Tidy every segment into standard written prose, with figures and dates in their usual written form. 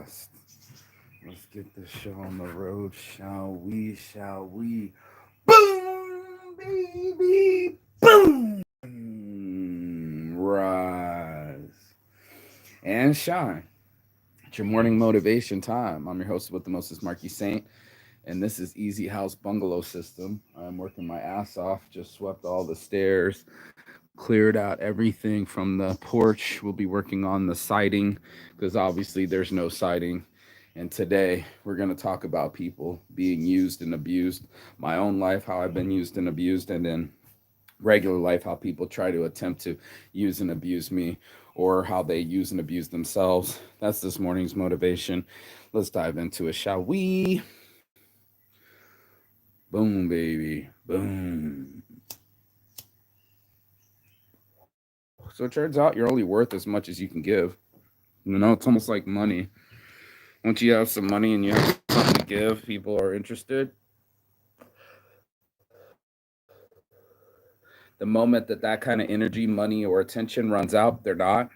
podcast. Let's get this show on the road, shall we? Shall we? Boom, baby, boom. Rise and shine. It's your morning motivation time. I'm your host with the mostest, Marky Saint, and this is Easy House Bungalow System. I'm working my ass off. Just swept all the stairs, cleared out everything from the porch. We'll be working on the siding because obviously there's no siding. And today we're going to talk about people being used and abused. My own life, how I've been used and abused, and then regular life, how people try to attempt to use and abuse me or how they use and abuse themselves. That's this morning's motivation. Let's dive into it, shall we? Boom, baby. Boom. So it turns out you're only worth as much as you can give. It's almost like money. Once you have some money and you have something to give, people are interested. The moment that kind of energy, money, or attention runs out, they're not.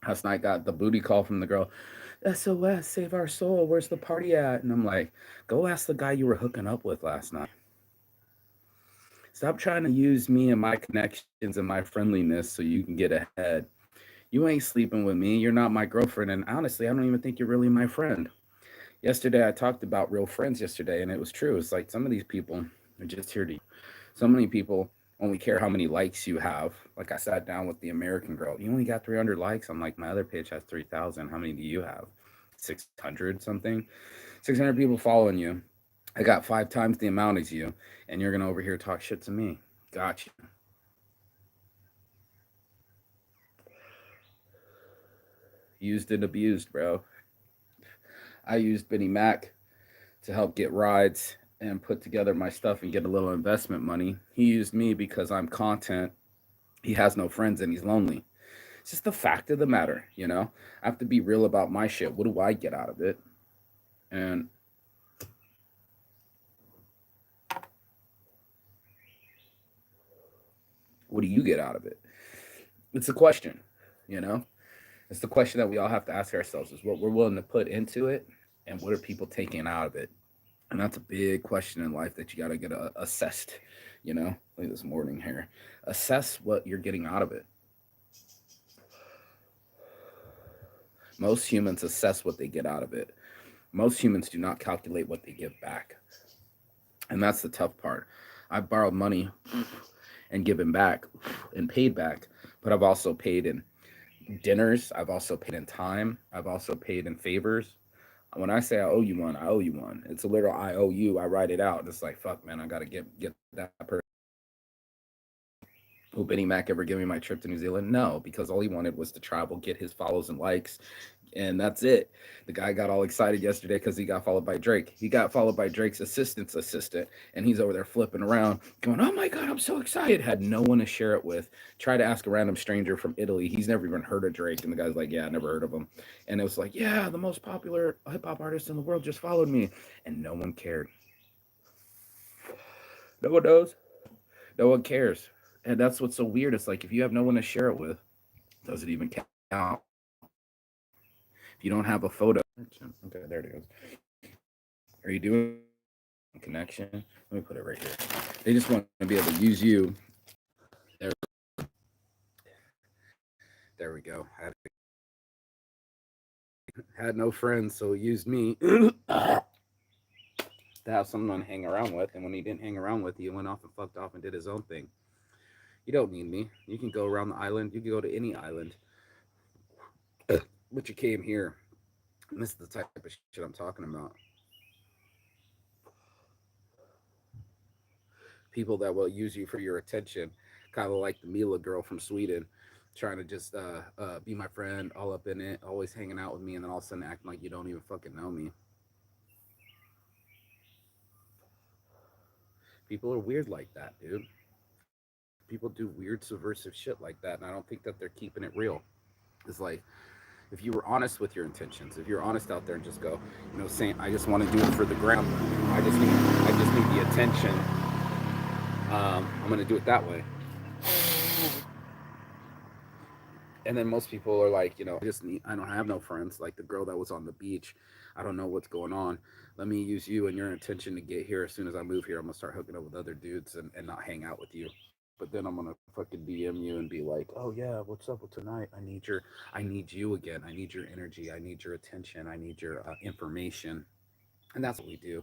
Last night got the booty call from the girl. SOS, save our soul. Where's the party at? And I'm like, go ask the guy you were hooking up with last night. Stop trying to use me and my connections and my friendliness so you can get ahead. You ain't sleeping with me. You're not my girlfriend. And honestly, I don't even think you're really my friend. Yesterday, I talked about real friends yesterday, and it was true. It's like some of these people are just here to. So many people only care how many likes you have. Like I sat down with the American girl. You only got 300 likes. I'm like, my other page has 3,000. How many do you have? 600 something? 600 people following you. I got 5 times the amount as you, and you're going to over here talk shit to me. Gotcha. Used and abused, bro. I used Benny Mac to help get rides and put together my stuff and get a little investment money. He used me because I'm content. He has no friends and he's lonely. It's just the fact of the matter. I have to be real about my shit. What do I get out of it? And what do you get out of it? It's a question, you know? It's the question that we all have to ask ourselves is what we're willing to put into it and what are people taking out of it? And that's a big question in life that you got to get assessed. Like this morning here. Assess what you're getting out of it. Most humans assess what they get out of it. Most humans do not calculate what they give back. And that's the tough part. I've borrowed money and given back and paid back, but I've also paid in dinners. I've also paid in time. I've also paid in favors. When I say I owe you one, I owe you one. It's a literal I owe you. I write it out. It's like, fuck, man, I got to get that person. Will Benny Mac ever give me my trip to New Zealand? No, because all he wanted was to travel, get his follows and likes, and that's it. The guy got all excited yesterday because he got followed by Drake. He got followed by Drake's assistant's assistant, and he's over there flipping around, going, "Oh my god, I'm so excited!" Had no one to share it with. Tried to ask a random stranger from Italy. He's never even heard of Drake, and the guy's like, "Yeah, I never heard of him." And it was like, "Yeah, the most popular hip hop artist in the world just followed me," and no one cared. No one knows. No one cares. And that's what's so weird. It's like if you have no one to share it with, does it even count? If you don't have a photo, okay, there it goes. Are you doing connection? Let me put it right here. They just want to be able to use you. There, there we go. Had no friends, so he used me to have someone to hang around with. And when he didn't hang around with you, he went off and fucked off and did his own thing. You don't need me. You can go around the island. You can go to any island, but you came here. And this is the type of shit I'm talking about. People that will use you for your attention, kind of like the Mila girl from Sweden, trying to just be my friend, all up in it, always hanging out with me, and then all of a sudden acting like you don't even fucking know me. People are weird like that, dude. People do weird subversive shit like that, and I don't think that they're keeping it real. It's like if you were honest with your intentions, if you're honest out there and just go, saying I just want to do it for the gram, I just need the attention. I'm gonna do it that way. And then most people are like, I don't have no friends. Like the girl that was on the beach, I don't know what's going on. Let me use you and your intention to get here. As soon as I move here, I'm gonna start hooking up with other dudes and not hang out with you. But then I'm gonna fucking DM you and be like, oh yeah, what's up with tonight? I need you again. I need your energy. I need your attention. I need your information. And that's what we do.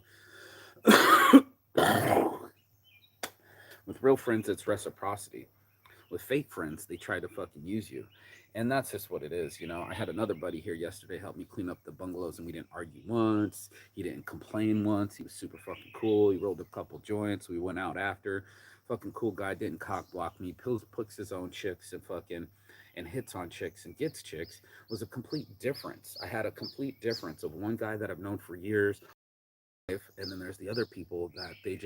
With real friends, it's reciprocity. With fake friends, they try to fucking use you. And that's just what it is. I had another buddy here yesterday help me clean up the bungalows, and we didn't argue once. He didn't complain once. He was super fucking cool. He rolled a couple joints. We went out after. Fucking cool guy, didn't cock block me. Picks his own chicks and fucking and hits on chicks and gets chicks. Was a complete difference. I had a complete difference of one guy that I've known for years, and then there's the other people that they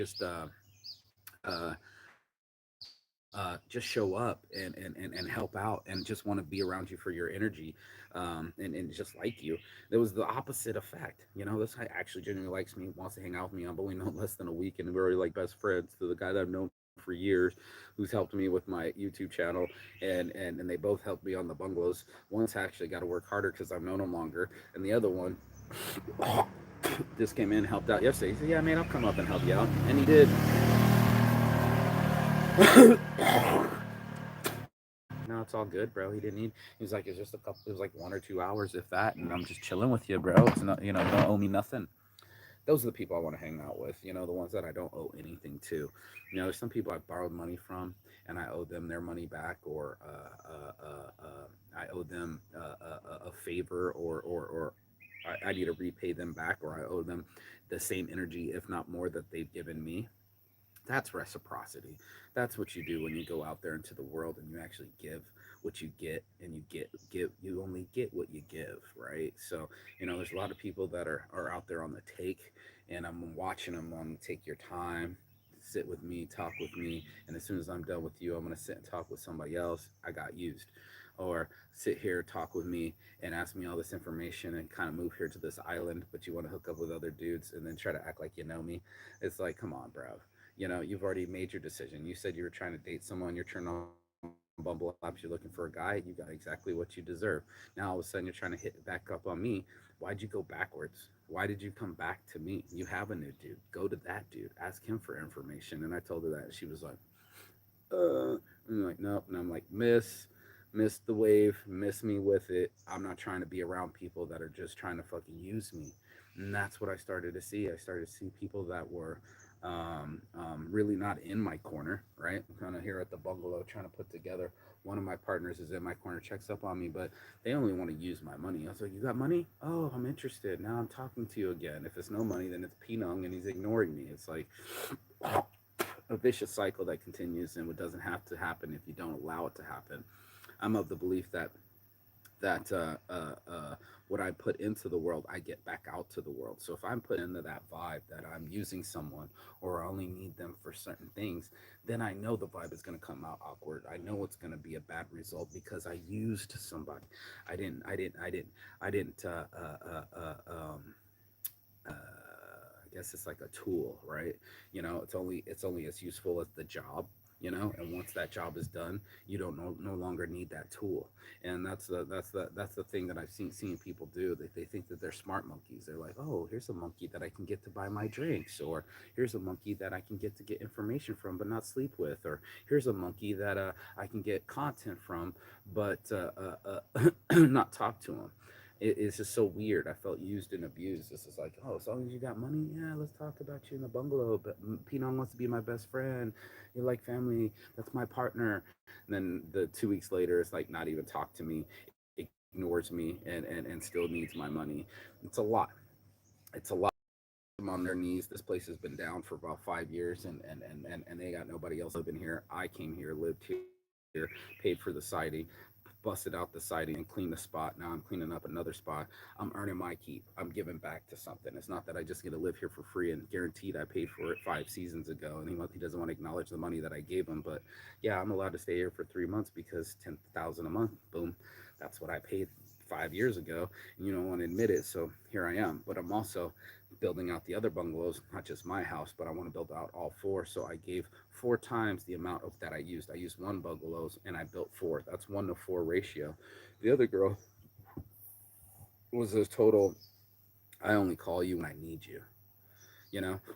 uh, just show up and help out and just want to be around you for your energy, and just like you. There was the opposite effect. This guy actually genuinely likes me, wants to hang out with me. I've only known less than a week, and we're already like best friends. To the guy that I've known for years, who's helped me with my YouTube channel, and they both helped me on the bungalows. One's actually got to work harder because I've known him longer, and the other one just came in, helped out yesterday. He said, "Yeah, man, I'll come up and help you out," and he did. No, it's all good, bro. He didn't need. He was like, it's just a couple. It was like 1 or 2 hours, if that, and I'm just chilling with you, bro. It's not, you don't owe me nothing. Those are the people I want to hang out with. The ones that I don't owe anything to. There's some people I've borrowed money from, and I owe them their money back, or I owe them a favor, or I need to repay them back, or I owe them the same energy, if not more, that they've given me. That's reciprocity. That's what you do when you go out there into the world and you actually give what you get, and you only get what you give, right? So, there's a lot of people that are out there on the take, and I'm watching them on take your time, sit with me, talk with me, and as soon as I'm done with you, I'm going to sit and talk with somebody else. I got used. Or sit here, talk with me, and ask me all this information and kind of move here to this island, but you want to hook up with other dudes and then try to act like you know me. It's like, come on, bro. You've already made your decision. You said you were trying to date someone, you're turned on Bumble apps, you're looking for a guy, you got exactly what you deserve. Now all of a sudden you're trying to hit back up on me. Why'd you go backwards? Why did you come back to me? You have a new dude. Go to that dude. Ask him for information. And I told her that. She was like, and I'm like, nope. And I'm like, miss the wave, miss me with it. I'm not trying to be around people that are just trying to fucking use me. And that's what I started to see. I started to see people that were really not in my corner, right? I'm kind of here at the bungalow trying to put together. One of my partners is in my corner, checks up on me, but they only want to use my money. I was like, you got money? Oh, I'm interested. Now I'm talking to you again. If it's no money, then it's Pinong and he's ignoring me. It's like a vicious cycle that continues, and what doesn't have to happen if you don't allow it to happen. I'm of the belief that what I put into the world, I get back out to the world. So if I'm put into that vibe that I'm using someone or I only need them for certain things, then I know the vibe is going to come out awkward. I know it's going to be a bad result because I used somebody. I didn't. I didn't. I didn't. I didn't. I guess it's like a tool, right? It's only as useful as the job. And once that job is done, you don't no longer need that tool. And that's the thing that I've seen people do. They think that they're smart monkeys. They're like, oh, here's a monkey that I can get to buy my drinks, or here's a monkey that I can get information from but not sleep with, or here's a monkey that I can get content from but not talk to him. It's just so weird. I felt used and abused. This is like, oh, as long as you got money, yeah, let's talk about you in the bungalow. But Pinong wants to be my best friend. You're like family. That's my partner. And then the 2 weeks later, it's like not even talk to me, ignores me, and still needs my money. It's a lot. It's a lot. Them on their knees. This place has been down for about 5 years, and they got nobody else living here. I came here, lived here, paid for the siding, busted out the siding and cleaned the spot. Now I'm cleaning up another spot. I'm earning my keep. I'm giving back to something. It's not that I just get to live here for free and guaranteed. I paid for it 5 seasons ago, and he doesn't want to acknowledge the money that I gave him. But yeah, I'm allowed to stay here for 3 months because 10,000 a month. Boom, that's what I paid 5 years ago, and you don't want to admit it. So here I am. But I'm also building out the other bungalows, not just my house, but I want to build out all four. So I gave four times the amount of that I used. I used one bungalows and I built four. That's 1 to 4 ratio. The other girl was a total, I only call you when I need you,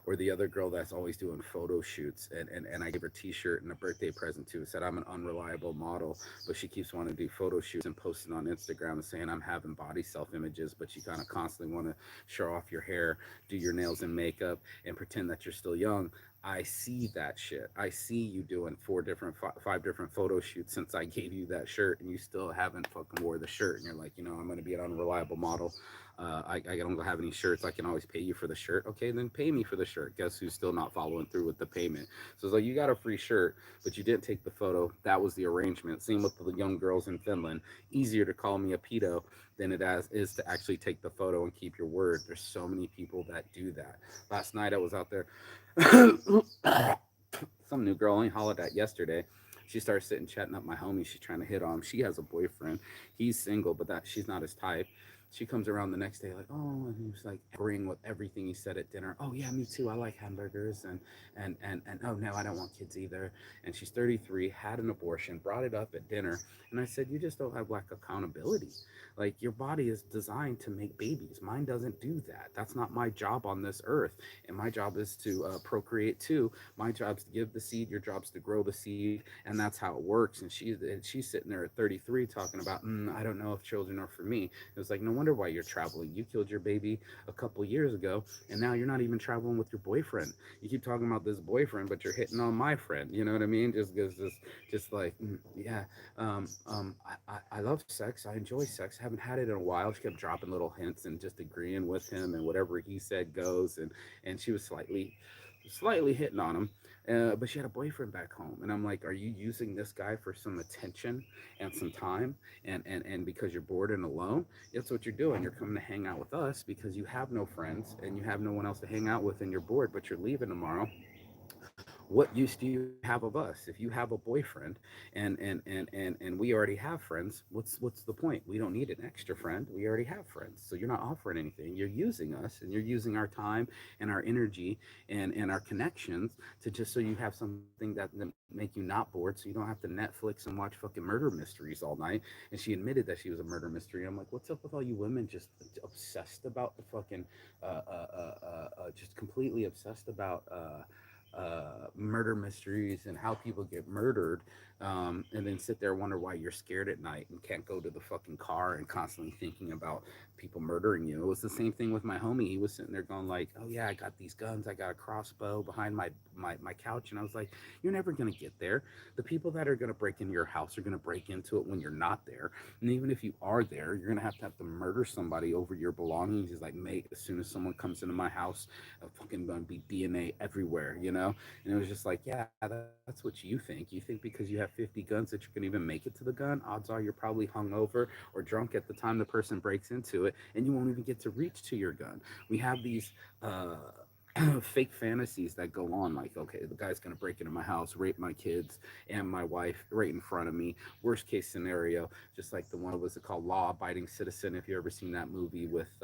or the other girl that's always doing photo shoots, and I gave her a t-shirt and a birthday present too. Said I'm an unreliable model, but she keeps wanting to do photo shoots and posting on Instagram and saying I'm having body self images, but you kind of constantly want to show off your hair, do your nails and makeup, and pretend that you're still young. I see that shit. I see you doing five different photo shoots since I gave you that shirt, and you still haven't fucking wore the shirt. And you're like, I'm gonna be an unreliable model. I don't have any shirts. I can always pay you for the shirt. Okay, then pay me for the shirt. Guess who's still not following through with the payment? So it's like, you got a free shirt, but you didn't take the photo. That was the arrangement. Same with the young girls in Finland. Easier to call me a pedo than is to actually take the photo and keep your word. There's so many people that do that. Last night I was out there. Some new girl I hollered at yesterday. She started sitting chatting up my homie. She's trying to hit on him. She has a boyfriend. He's single, but that she's not his type. She comes around the next day like, oh, and he was like agreeing with everything he said at dinner. Oh yeah, me too. I like hamburgers, and oh no, I don't want kids either. And she's 33, had an abortion, brought it up at dinner, and I said, you just don't have like accountability. Like, your body is designed to make babies. Mine doesn't do that. That's not my job on this earth. And my job is to procreate too. My job's to give the seed. Your job's to grow the seed, and that's how it works. And she's sitting there at 33 talking about, I don't know if children are for me. It was like, no wonder why you're traveling. You killed your baby a couple years ago, and now you're not even traveling with your boyfriend. You keep talking about this boyfriend, but you're hitting on my friend. You know what I mean? Just like, yeah. I love sex. I enjoy sex. Haven't had it in a while. She kept dropping little hints and just agreeing with him, and whatever he said goes. And she was slightly hitting on him. But she had a boyfriend back home, and I'm like, are you using this guy for some attention and some time, and because you're bored and alone? That's what you're doing. You're coming to hang out with us because you have no friends and you have no one else to hang out with, and you're bored, but you're leaving tomorrow. What use do you have of us? If you have a boyfriend and we already have friends, what's the point? We don't need an extra friend. We already have friends. So you're not offering anything. You're using us, and you're using our time and our energy and our connections to just so you have something that make you not bored, so you don't have to Netflix and watch fucking murder mysteries all night. And she admitted that she was a murder mystery. I'm like, what's up with all you women just obsessed about the fucking just completely obsessed about murder mysteries and how people get murdered, and then sit there and wonder why you're scared at night and can't go to the fucking car and constantly thinking about people murdering you. It was the same thing with my homie. He was sitting there going like, oh yeah, I got these guns, I got a crossbow behind my couch. And I was like, you're never going to get there. The people that are going to break into your house are going to break into it when you're not there. And even if you are there, you're going to have to murder somebody over your belongings. He's like, mate, as soon as someone comes into my house, fucking going to be DNA everywhere, you know? And it was just like, yeah, that's what you think. You think because you have 50 guns that you can even make it to the gun, odds are you're probably hungover or drunk at the time the person breaks into it, and you won't even get to reach to your gun. We have these uh, fake fantasies that go on, like, okay, the guy's going to break into my house, rape my kids and my wife right in front of me. Worst case scenario, just like the one, what was it called, Law Abiding Citizen, if you ever seen that movie with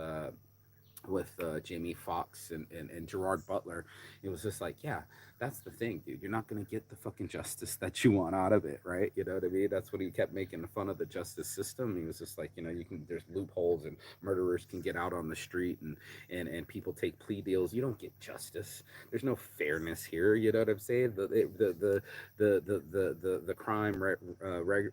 Jamie Foxx and Gerard Butler. It was just like, yeah, that's the thing, dude. You're not gonna get the fucking justice that you want out of it, right? You know what I mean? That's what he kept making fun of, the justice system. He was just like, there's loopholes, and murderers can get out on the street, and people take plea deals. You don't get justice. There's no fairness here. You know what I'm saying? The crime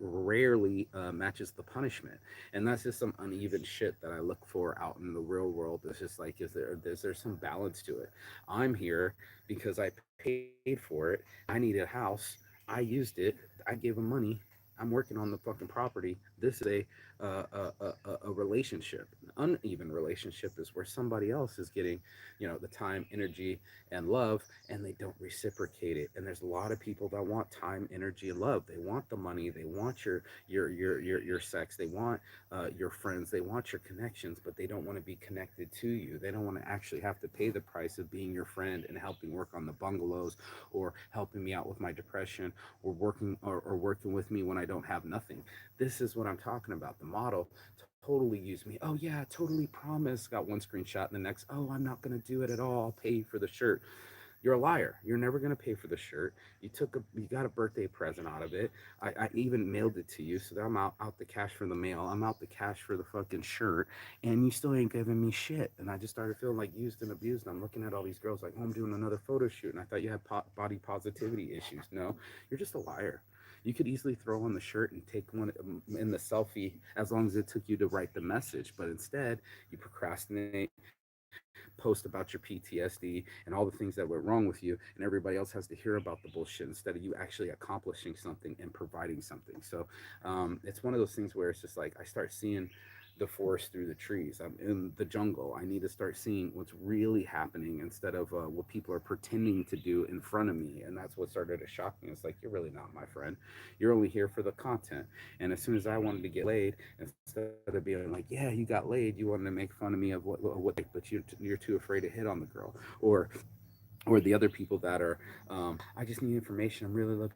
rarely matches the punishment, and that's just some uneven shit that I look for out in the real world. It's just like, is there some balance to it? I'm here because I paid for it. I needed a house. I used it. I gave them money. I'm working on the fucking property. This is a relationship. An uneven relationship is where somebody else is getting, the time, energy, and love, and they don't reciprocate it. And there's a lot of people that want time, energy, and love. They want the money. They want your sex. They want your friends. They want your connections, but they don't want to be connected to you. They don't want to actually have to pay the price of being your friend and helping work on the bungalows, or helping me out with my depression, or working with me when I don't have nothing. This is what I'm talking about. The model totally use me. Oh yeah, totally promise. Got one screenshot and the next, oh, I'm not gonna do it at all. I'll pay for the shirt. You're a liar. You're never gonna pay for the shirt. You got a birthday present out of it. I even mailed it to you, so that I'm out the cash for the mail. I'm out the cash for the fucking shirt, and you still ain't giving me shit. And I just started feeling like used and abused. And I'm looking at all these girls like, oh, I'm doing another photo shoot, and I thought you had body positivity issues. No, you're just a liar. You could easily throw on the shirt and take one in the selfie as long as it took you to write the message. But instead, you procrastinate, post about your PTSD and all the things that went wrong with you, and everybody else has to hear about the bullshit instead of you actually accomplishing something and providing something. So it's one of those things where it's just like I start seeing the forest through the trees. I'm in the jungle. I need to start seeing what's really happening instead of what people are pretending to do in front of me. And that's what started to shock me. It's like, you're really not my friend. You're only here for the content. And as soon as I wanted to get laid, instead of being like, yeah, you got laid, you wanted to make fun of me of what they, but you're too afraid to hit on the girl. Or the other people that are, I just need information. I'm really looking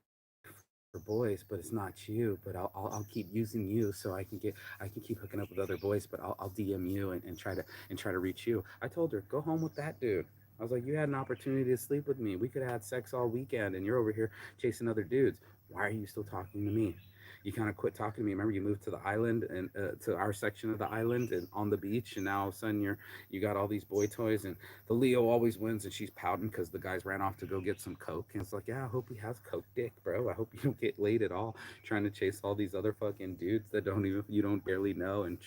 for boys, but it's not you. But I'll keep using you so I can keep hooking up with other boys. But I'll DM you and try to reach you. I told her, go home with that dude. I was like, you had an opportunity to sleep with me. We could have had sex all weekend, and you're over here chasing other dudes. Why are you still talking to me? You kind of quit talking to me. Remember, you moved to the island and to our section of the island and on the beach, and now all of a sudden you got all these boy toys, and the Leo always wins, and she's pouting because the guys ran off to go get some coke. And it's like, yeah, I hope he has coke dick, bro. I hope you don't get laid at all, trying to chase all these other fucking dudes that don't even you don't barely know, and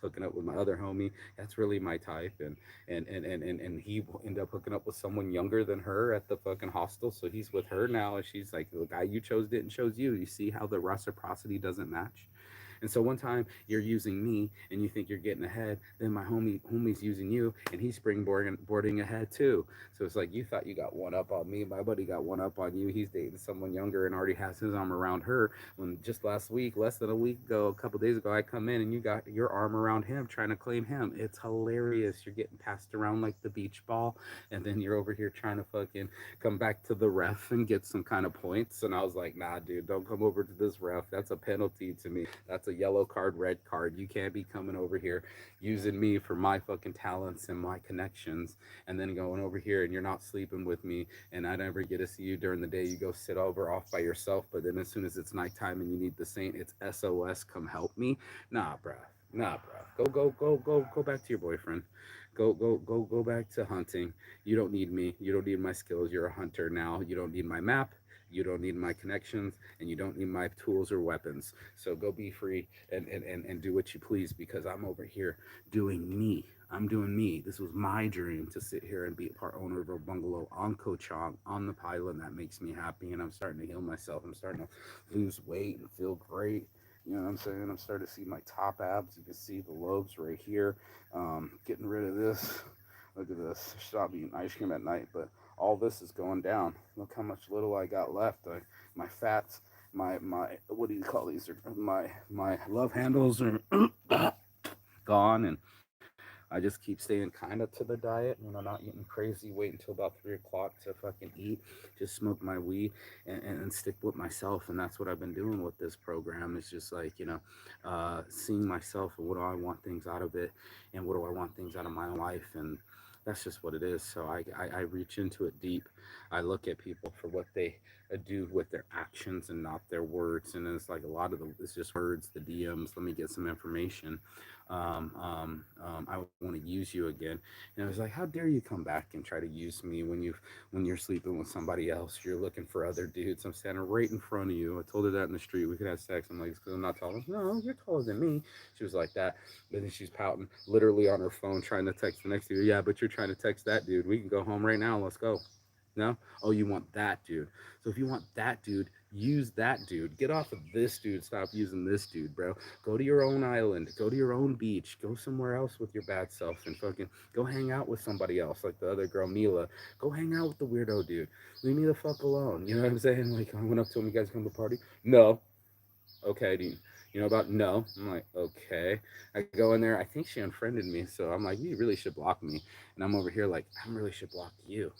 hooking up with my other homie. That's really my type, and he ended up hooking up with someone younger than her at the fucking hostel, so he's with her now, and she's like, the guy you chose didn't chose you. You see how the reciprocity doesn't match? And so one time you're using me and you think you're getting ahead, then my homie's using you and he's springboarding ahead too. So it's like you thought you got one up on me, my buddy got one up on you. He's dating someone younger and already has his arm around her. When just last week, less than a week ago, a couple days ago, I come in and you got your arm around him trying to claim him. It's hilarious. You're getting passed around like the beach ball, and then you're over here trying to fucking come back to the ref and get some kind of points. And I was like, nah, dude, don't come over to this ref. That's a penalty to me. That's a yellow card, red card. You can't be coming over here using me for my fucking talents and my connections, and then going over here and you're not sleeping with me, and I never get to see you during the day. You go sit over off by yourself, but then as soon as it's nighttime and you need the saint, it's SOS, come help me. Nah, bruh. Nah, bro. Go back to your boyfriend. Go back to hunting. You don't need me. You don't need my skills. You're a hunter now. You don't need my map. You don't need my connections, and you don't need my tools or weapons. So go be free and do what you please, because I'm over here doing me. I'm doing me. This was my dream to sit here and be a part owner of a bungalow on Koh Chang on the island. That makes me happy, and I'm starting to heal myself. I'm starting to lose weight and feel great. You know what I'm saying? I'm starting to see my top abs. You can see the lobes right here. Getting rid of this. Look at this. Stop eating ice cream at night, but all this is going down. Look how much little I got left. My fats, my what do you call these? My love handles are gone, and I just keep staying kind of to the diet. Not eating crazy. Wait until about 3 o'clock to fucking eat. Just smoke my weed and stick with myself. And that's what I've been doing with this program. It's just like seeing myself and what do I want things out of it, and what do I want things out of my life, and that's just what it is. So I reach into it deep. I look at people for what they do with their actions and not their words. And it's like a lot of it's just words, the DMs. Let me get some information. I want to use you again. And it was like, how dare you come back and try to use me when you're sleeping with somebody else? You're looking for other dudes. I'm standing right in front of you. I told her that in the street. We could have sex. I'm like, because I'm not taller. No, you're taller than me. She was like that. But then she's pouting, literally on her phone, trying to text the next dude. Yeah, but you're trying to text that dude. We can go home right now. Let's go. No? Oh, you want that dude. So if you want that dude, use that dude. Get off of this dude. Stop using this dude, bro. Go to your own island. Go to your own beach. Go somewhere else with your bad self and fucking go hang out with somebody else, like the other girl, Mila. Go hang out with the weirdo dude. Leave me the fuck alone. You know what I'm saying? Like, I went up to him, you guys come to the party? No. Okay, do you know about no? I'm like, okay. I go in there, I think she unfriended me, so I'm like, you really should block me. And I'm over here like, I really should block you.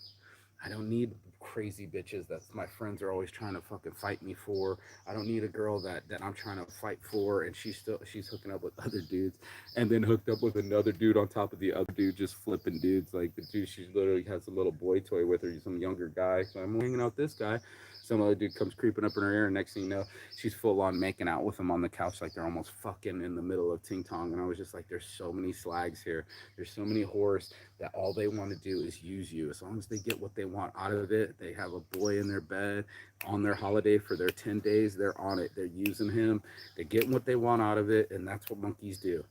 I don't need crazy bitches that my friends are always trying to fucking fight me for. I don't need a girl that I'm trying to fight for and she's hooking up with other dudes and then hooked up with another dude on top of the other dude just flipping dudes. Like the dude she literally has a little boy toy with her, some younger guy. So I'm hanging out with this guy. Some other dude comes creeping up in her ear and next thing you know, she's full on making out with him on the couch like they're almost fucking in the middle of ting tong. And I was just like, there's so many slags here. There's so many whores that all they want to do is use you. As long as they get what they want out of it, they have a boy in their bed on their holiday for their 10 days, they're on it. They're using him. They get what they want out of it, and that's what monkeys do.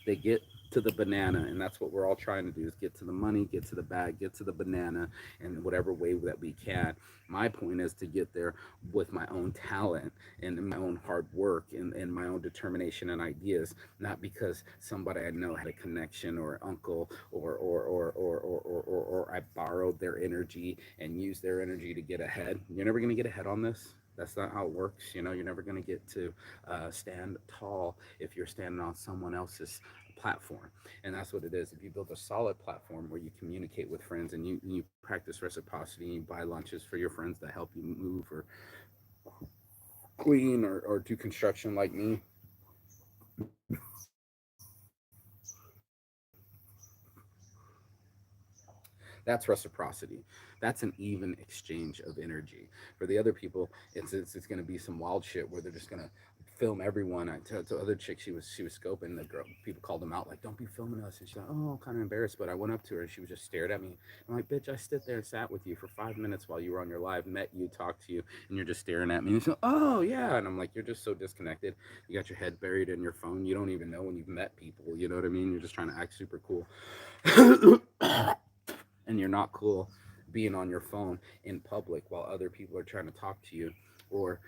They get to the banana, and that's what we're all trying to do, is get to the money, get to the bag, get to the banana in whatever way that we can. My point is to get there with my own talent and my own hard work and my own determination and ideas, not because somebody I know had a connection or uncle or I borrowed their energy and used their energy to get ahead. You're never going to get ahead on this. That's not how it works. You're never going to get to stand tall if you're standing on someone else's platform. And that's what it is. If you build a solid platform where you communicate with friends and you practice reciprocity and you buy lunches for your friends that help you move or clean or do construction like me, that's reciprocity. That's an even exchange of energy. For the other people, it's going to be some wild shit where they're just going to film everyone. To other chick, she was scoping the girl. People called them out like, "Don't be filming us." And she's like, "Oh, I'm kind of embarrassed." But I went up to her and she was just stared at me. I'm like, "Bitch, I stood there and sat with you for 5 minutes while you were on your live, met you, talked to you, and you're just staring at me." And she's like, "Oh yeah," and I'm like, "You're just so disconnected. You got your head buried in your phone. You don't even know when you've met people. You know what I mean? You're just trying to act super cool." And you're not cool being on your phone in public while other people are trying to talk to you, or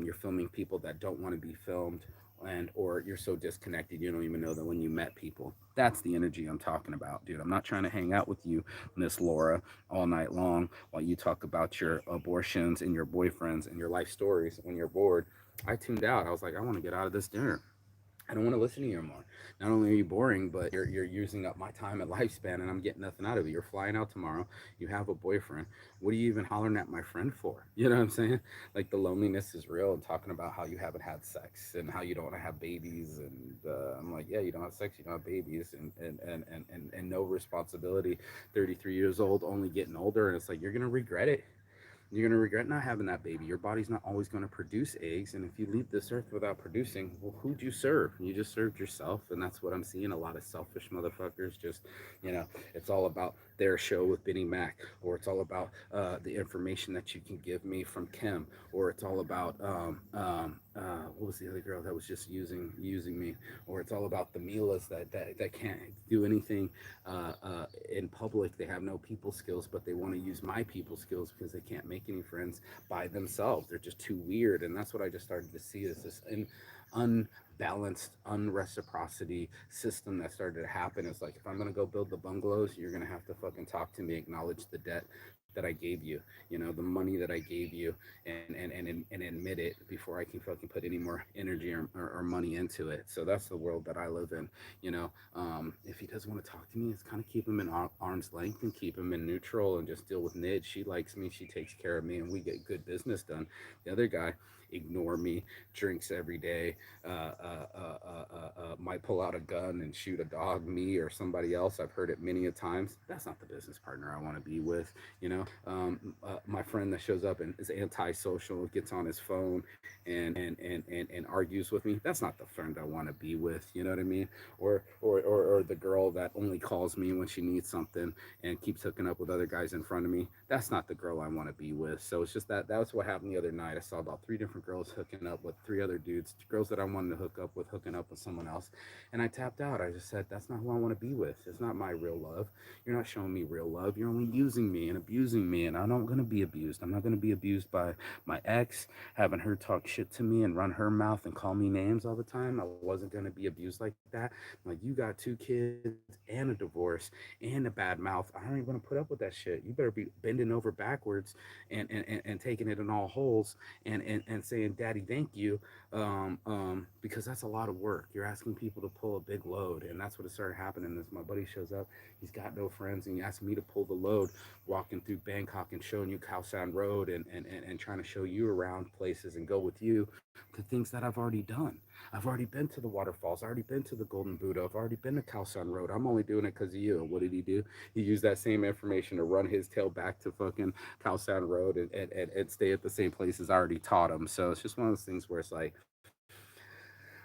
you're filming people that don't want to be filmed, and or you're so disconnected you don't even know that when you met people. That's the energy I'm talking about, dude. I'm not trying to hang out with you, Miss Laura, all night long while you talk about your abortions and your boyfriends and your life stories. When you're bored, I tuned out. I was like, I want to get out of this dinner. I don't want to listen to you anymore. Not only are you boring, but you're using up my time and lifespan, and I'm getting nothing out of it. You're flying out tomorrow. You have a boyfriend. What are you even hollering at my friend for? You know what I'm saying? Like the loneliness is real, and talking about how you haven't had sex and how you don't want to have babies. And I'm like, yeah, you don't have sex, you don't have babies, and no responsibility. 33 years old, only getting older, and it's like you're gonna regret it. You're going to regret not having that baby. Your body's not always going to produce eggs. And if you leave this earth without producing, well, who'd you serve? You just served yourself. And that's what I'm seeing. A lot of selfish motherfuckers just, it's all about their show with Benny Mac, or it's all about the information that you can give me from Kim, or it's all about, what was the other girl that was just using me, or it's all about the Milas that can't do anything in public. They have no people skills, but they want to use my people skills because they can't make any friends by themselves. They're just too weird, and that's what I just started to see, is this unbalanced unreciprocity system that started to happen. It's like, if I'm gonna go build the bungalows, you're gonna have to fucking talk to me, acknowledge the debt that I gave you, the money that I gave you, and admit it before I can fucking put any more energy or money into it. So that's the world that I live in. If he doesn't want to talk to me, it's kind of keep him in arm's length and keep him in neutral and just deal with Nid. She likes me, she takes care of me, and we get good business done. The other guy, ignore me, drinks every day, might pull out a gun and shoot a dog, me or somebody else. I've heard it many a times. That's not the business partner I want to be with. My friend that shows up and is antisocial, gets on his phone and argues with me. That's not the friend I want to be with. You know what I mean? Or the girl that only calls me when she needs something and keeps hooking up with other guys in front of me. That's not the girl I want to be with. So it's just that was what happened the other night. I saw about three different girls hooking up with three other dudes, girls that I wanted to hook up with, hooking up with someone else, and I tapped out. I just said, that's not who I want to be with. It's not my real love. You're not showing me real love. You're only using me and abusing abusing me, and I'm not going to be abused. I'm not going to be abused by my ex, having her talk shit to me and run her mouth and call me names all the time. I wasn't going to be abused like that. Like, you got two kids and a divorce and a bad mouth. I ain't going to put up with that shit. You better be bending over backwards and taking it in all holes and saying, Daddy, thank you. Because that's a lot of work. You're asking people to pull a big load. And that's what it started happening is my buddy shows up. He's got no friends, and he asked me to pull the load, walking through Bangkok and showing you Khao San Road and trying to show you around places and go with you to things that I've already done. I've already been to the waterfalls. I've already been to the Golden Buddha. I've already been to Khao San Road. I'm only doing it because of you. And what did he do? He used that same information to run his tail back to fucking Khao San Road and stay at the same places I already taught him. So it's just one of those things where it's like,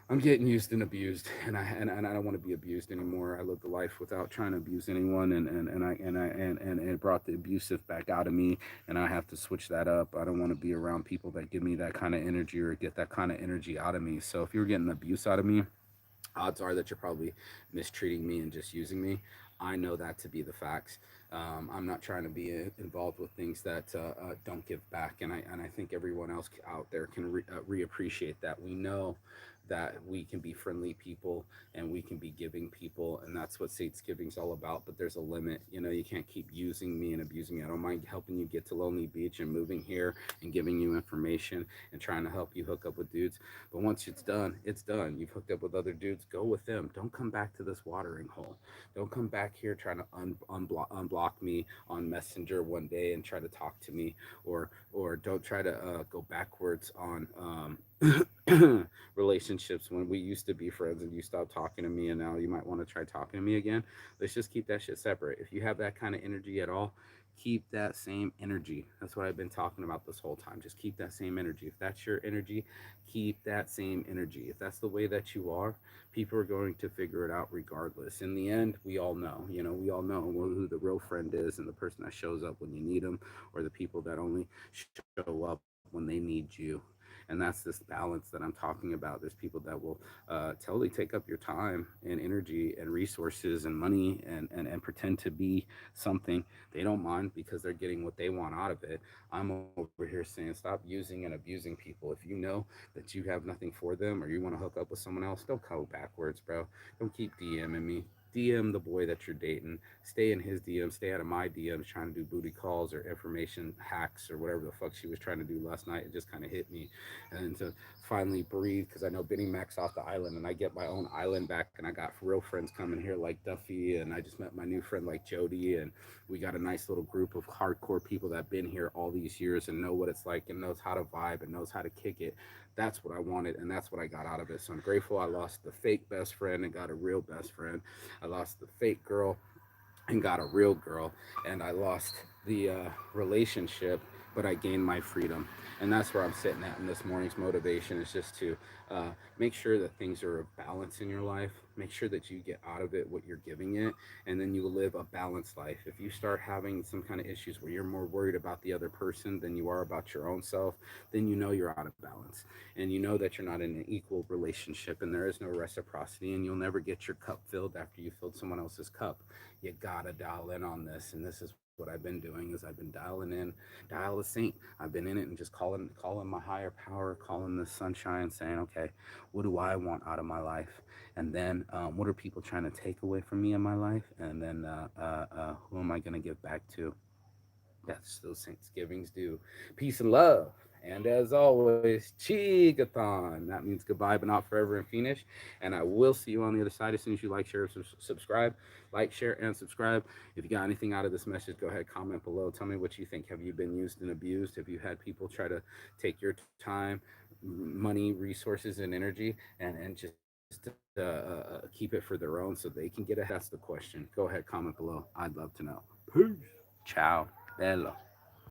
I'm getting used and abused, and I don't want to be abused anymore. I lived a life without trying to abuse anyone, and it brought the abusive back out of me, and I have to switch that up. I don't want to be around people that give me that kind of energy or get that kind of energy out of me. So if you're getting abuse out of me, odds are that you're probably mistreating me and just using me. I know that to be the facts. I'm not trying to be involved with things that don't give back, and I think everyone else out there can reappreciate that. We know that we can be friendly people and we can be giving people, and that's what Saints Giving's all about. But there's a limit. You know, you can't keep using me and abusing me. I don't mind helping you get to Lonely Beach and moving here and giving you information and trying to help you hook up with dudes. But once it's done, it's done. You've hooked up with other dudes. Go with them. Don't come back to this watering hole. Don't come back here trying to unblock me on Messenger one day and try to talk to me, or don't try to go backwards on relationships when we used to be friends and you stopped talking to me and now you might want to try talking to me again. Let's just keep that shit separate. If you have that kind of energy at all, keep that same energy. That's what I've been talking about this whole time. Just keep that same energy. If that's your energy, keep that same energy. If that's the way that you are, people are going to figure it out regardless. In the end, we all know, we all know who the real friend is and the person that shows up when you need them, or the people that only show up when they need you. And that's this balance that I'm talking about. There's people that will totally take up your time and energy and resources and money and pretend to be something they don't mind because they're getting what they want out of it. I'm over here saying stop using and abusing people. If you know that you have nothing for them or you want to hook up with someone else, don't go backwards, bro. Don't keep DMing me. DM the boy that you're dating. Stay in his DMs. Stay out of my DMs trying to do booty calls or information hacks or whatever the fuck she was trying to do last night. It just kind of hit me. And to finally breathe, because I know Benny Mac's off the island and I get my own island back, and I got real friends coming here like Duffy, and I just met my new friend like Jody, and we got a nice little group of hardcore people that been here all these years and know what it's like and knows how to vibe and knows how to kick it. That's what I wanted, and that's what I got out of it. So I'm grateful I lost the fake best friend and got a real best friend. I lost the fake girl and got a real girl, and I lost the relationship, but I gained my freedom. And that's where I'm sitting at in this morning's motivation is just to make sure that things are a balance in your life. Make sure that you get out of it what you're giving it, and then you live a balanced life. If you start having some kind of issues where you're more worried about the other person than you are about your own self, then you know you're out of balance. And you know that you're not in an equal relationship, and there is no reciprocity, and you'll never get your cup filled after you filled someone else's cup. You gotta dial in on this, and this is what I've been doing is I've been dialing in, dial a saint. I've been in it and just calling my higher power, calling the sunshine, saying, okay, what do I want out of my life? And then what are people trying to take away from me in my life? And then who am I gonna give back to? That's those Thanksgivings do. Peace and love. And as always, Chigathon. That means goodbye, but not forever and finish. And I will see you on the other side as soon as you like, share, subscribe. Like, share, and subscribe. If you got anything out of this message, go ahead, comment below. Tell me what you think. Have you been used and abused? Have you had people try to take your time, money, resources, and energy and just keep it for their own so they can get ahead? That's the question. Go ahead, comment below. I'd love to know. Peace. Ciao. Bello.